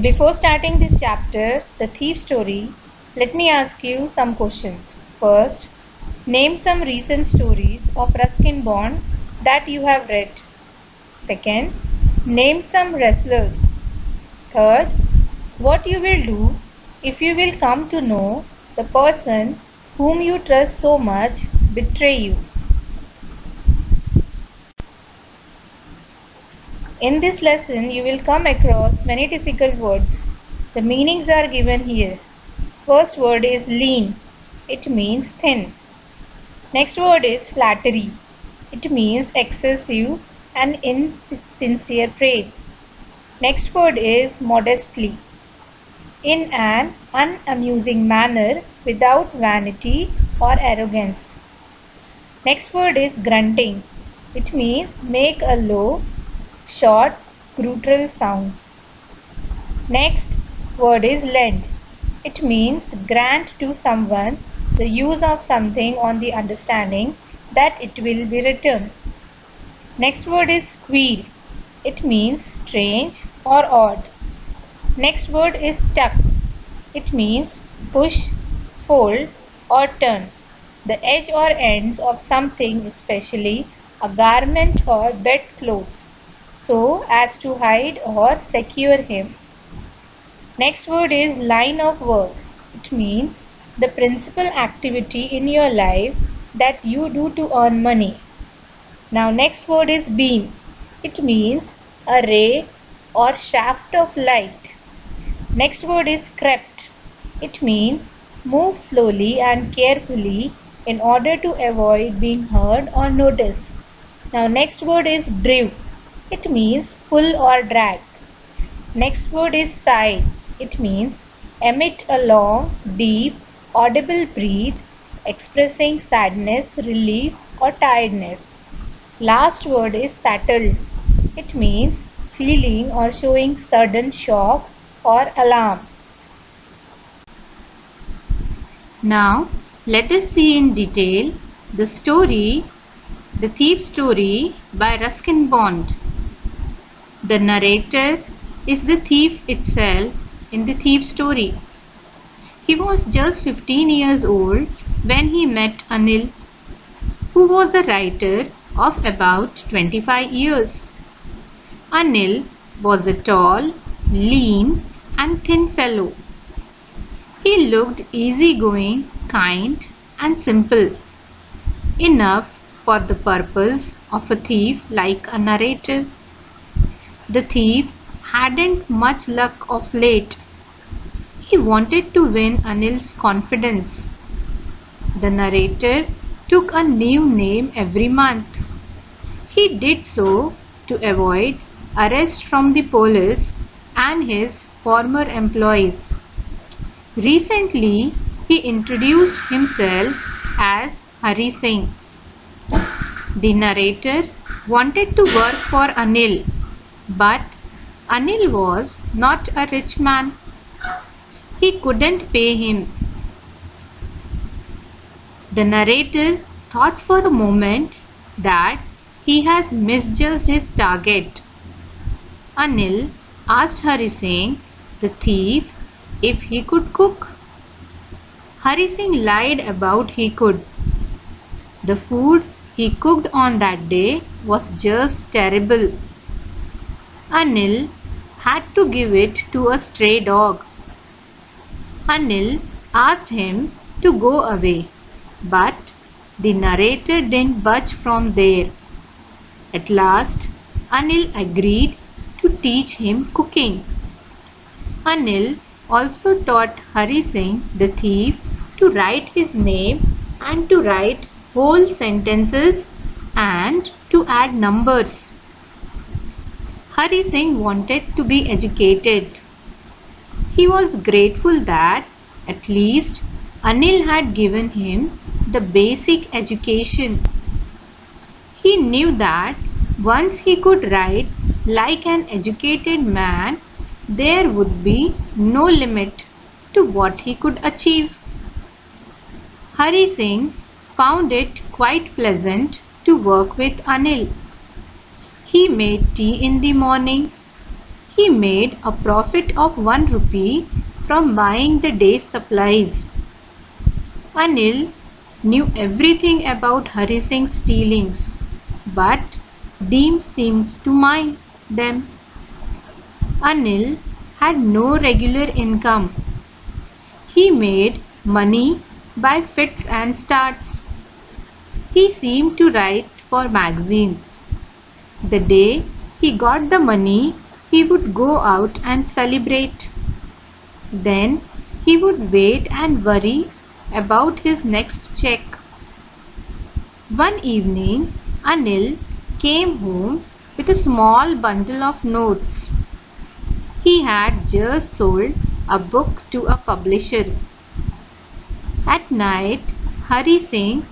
Before starting this chapter, The Thief Story, let me ask you some questions. First, name some recent stories of Ruskin Bond that you have read. Second, name some wrestlers. Third, what you will do if you will come to know the person whom you trust so much betray you. In this lesson, you will come across many difficult words. The meanings are given here. First word is lean. It means thin. Next word is flattery. It means excessive and insincere praise. Next word is modestly. In an unamusing manner without vanity or arrogance. Next word is grunting. It means make a low, short, guttural sound. Next word is lend. It means grant to someone the use of something on the understanding that it will be returned. Next word is squeal. It means strange or odd. Next word is tuck. It means push, fold or turn the edge or ends of something, especially a garment or bedclothes, so as to hide or secure him. Next word is line of work. It means the principal activity in your life that you do to earn money. Now next word is beam. It means a ray or shaft of light. Next word is crept. It means move slowly and carefully in order to avoid being heard or noticed. Now next word is drive. It means pull or drag. Next word is sigh. It means emit a long, deep, audible breath expressing sadness, relief or tiredness. Last word is startled. It means feeling or showing sudden shock or alarm. Now let us see in detail the story, The Thief Story by Ruskin Bond. The narrator is the thief itself in the thief story. He was just 15 years old when he met Anil, who was a writer of about 25 years. Anil was a tall, lean and thin fellow. He looked easygoing, kind and simple, enough for the purpose of a thief like a narrator. The thief hadn't much luck of late. He wanted to win Anil's confidence. The narrator took a new name every month. He did so to avoid arrest from the police and his former employees. Recently, he introduced himself as Hari Singh. The narrator wanted to work for Anil, but Anil was not a rich man. He couldn't pay him. The narrator thought for a moment that he has misjudged his target. Anil asked Hari Singh, the thief, if he could cook. Hari Singh lied about he could. The food he cooked on that day was just terrible. Anil had to give it to a stray dog. Anil asked him to go away, but the narrator didn't budge from there. At last, Anil agreed to teach him cooking. Anil also taught Hari Singh, the thief, to write his name and to write whole sentences and to add numbers. Hari Singh wanted to be educated. He was grateful that at least Anil had given him the basic education. He knew that once he could write like an educated man, there would be no limit to what he could achieve. Hari Singh found it quite pleasant to work with Anil. He made tea in the morning. He made a profit of 1 rupee from buying the day's supplies. Anil knew everything about Hari Singh's stealings, but didn't seem to mind them. Anil had no regular income. He made money by fits and starts. He seemed to write for magazines. The day he got the money, he would go out and celebrate. Then he would wait and worry about his next check. One evening, Anil came home with a small bundle of notes. He had just sold a book to a publisher. At night, Hari Singh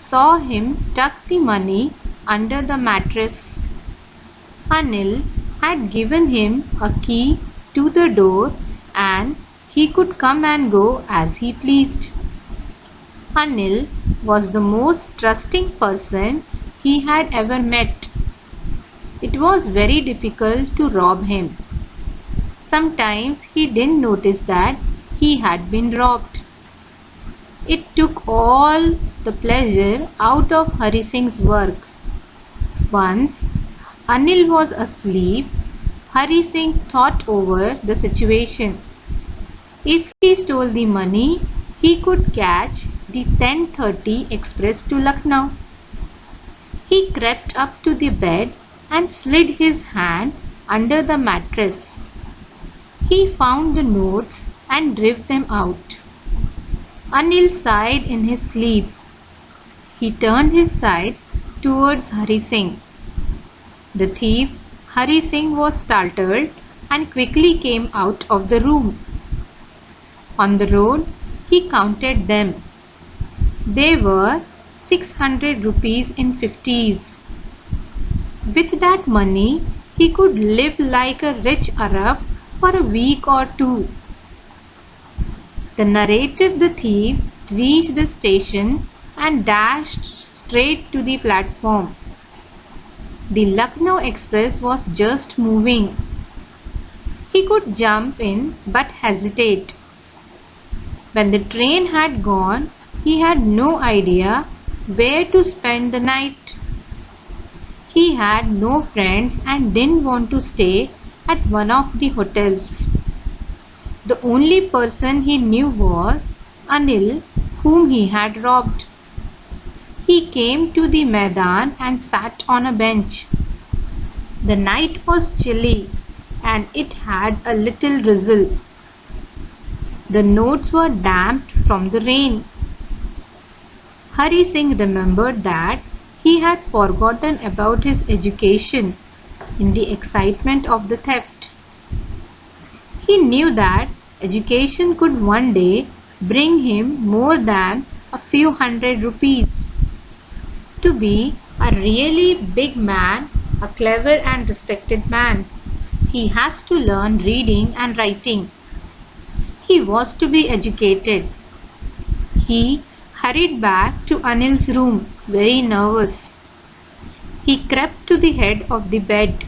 saw him tuck the money under the mattress. Anil had given him a key to the door and he could come and go as he pleased. Anil was the most trusting person he had ever met. It was very difficult to rob him. Sometimes he didn't notice that he had been robbed. It took all the pleasure out of Hari Singh's work. Once Anil was asleep, Hari Singh thought over the situation. If he stole the money, he could catch the 10:30 express to Lucknow. He crept up to the bed and slid his hand under the mattress. He found the notes and drew them out. Anil sighed in his sleep. He turned his side towards Hari Singh. The thief, Hari Singh, was startled and quickly came out of the room. On the road, he counted them. They were 600 rupees in 50s. With that money, he could live like a rich Arab for a week or two. The narrator, the thief, reached the station and dashed straight to the platform. The Lucknow Express was just moving. He could jump in but hesitate. When the train had gone, he had no idea where to spend the night. He had no friends and didn't want to stay at one of the hotels. The only person he knew was Anil, whom he had robbed. He came to the Maidan and sat on a bench. The night was chilly and it had a little drizzle. The notes were damp from the rain. Hari Singh remembered that he had forgotten about his education in the excitement of the theft. He knew that education could one day bring him more than a few hundred rupees. To be a really big man, a clever and respected man, he has to learn reading and writing. He was to be educated. He hurried back to Anil's room, very nervous. He crept to the head of the bed.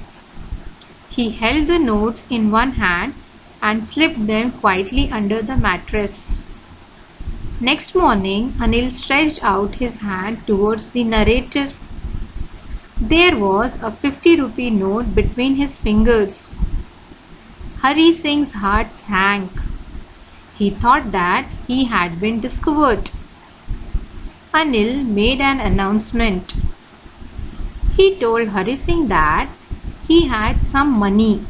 He held the notes in one hand and slipped them quietly under the mattress. Next morning, Anil stretched out his hand towards the narrator. There was a 50-rupee note between his fingers. Hari Singh's heart sank. He thought that he had been discovered. Anil made an announcement. He told Hari Singh that he had some money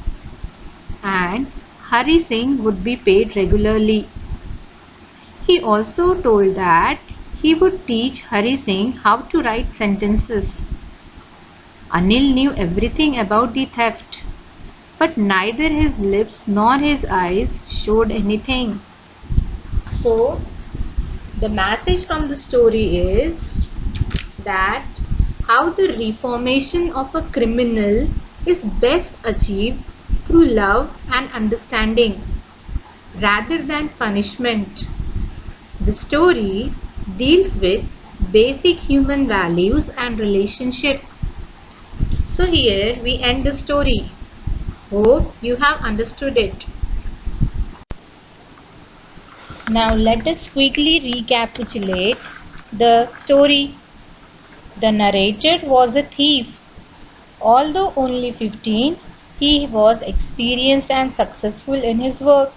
and Hari Singh would be paid regularly. He also told that he would teach Hari Singh how to write sentences. Anil knew everything about the theft, but neither his lips nor his eyes showed anything. So, the message from the story is that how the reformation of a criminal is best achieved through love and understanding rather than punishment. The story deals with basic human values and relationship. So here we end the story. Hope you have understood it. Now let us quickly recapitulate the story. The narrator was a thief. Although only 15, he was experienced and successful in his work.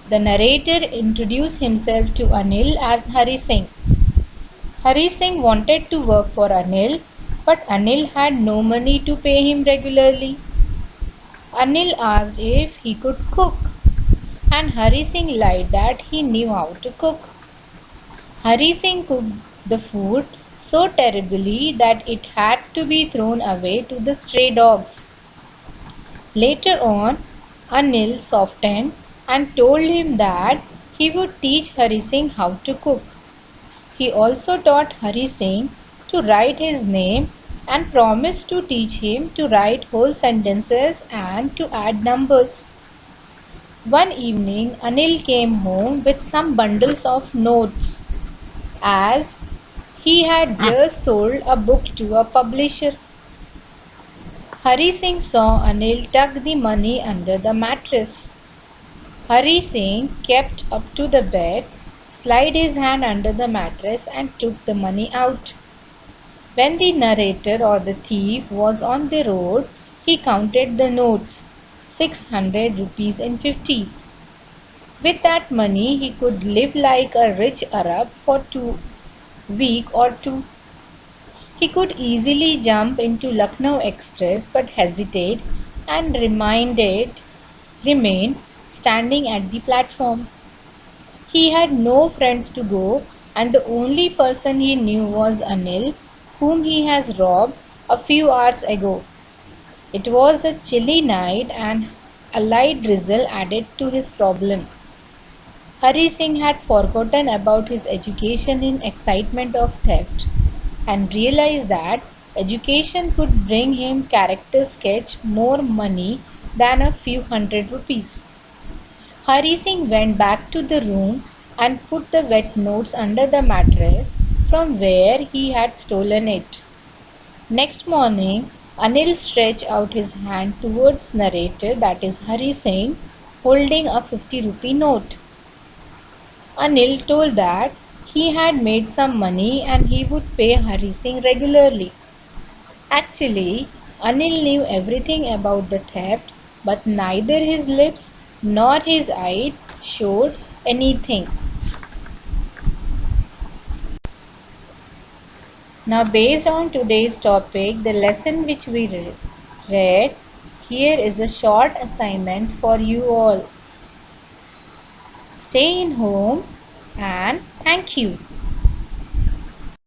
The narrator introduced himself to Anil as Hari Singh. Hari Singh wanted to work for Anil, but Anil had no money to pay him regularly. Anil asked if he could cook, and Hari Singh lied that he knew how to cook. Hari Singh cooked the food so terribly that it had to be thrown away to the stray dogs. Later on, Anil softened and told him that he would teach Hari Singh how to cook. He also taught Hari Singh to write his name and promised to teach him to write whole sentences and to add numbers. One evening, Anil came home with some bundles of notes, as he had just sold a book to a publisher. Hari Singh saw Anil tuck the money under the mattress. Hari Singh kept up to the bed, slid his hand under the mattress and took the money out. When the narrator or the thief was on the road, he counted the notes, 600 rupees in 50s. With that money, he could live like a rich Arab for 2 weeks or two. He could easily jump into Lucknow Express but hesitate and remained standing at the platform. He had no friends to go, and the only person he knew was Anil, whom he has robbed a few hours ago. It was a chilly night and a light drizzle added to his problem. Hari Singh had forgotten about his education in excitement of theft and realized that education could bring him character sketch more money than a few hundred rupees. Hari Singh went back to the room and put the wet notes under the mattress from where he had stolen it. Next morning, Anil stretched out his hand towards narrator, that is Hari Singh, holding a 50-rupee note. Anil told that he had made some money and he would pay Hari Singh regularly. Actually, Anil knew everything about the theft, but neither his lips nor his eyes showed anything. Now, based on today's topic, the lesson which we read, here is a short assignment for you all. Stay in home and thank you.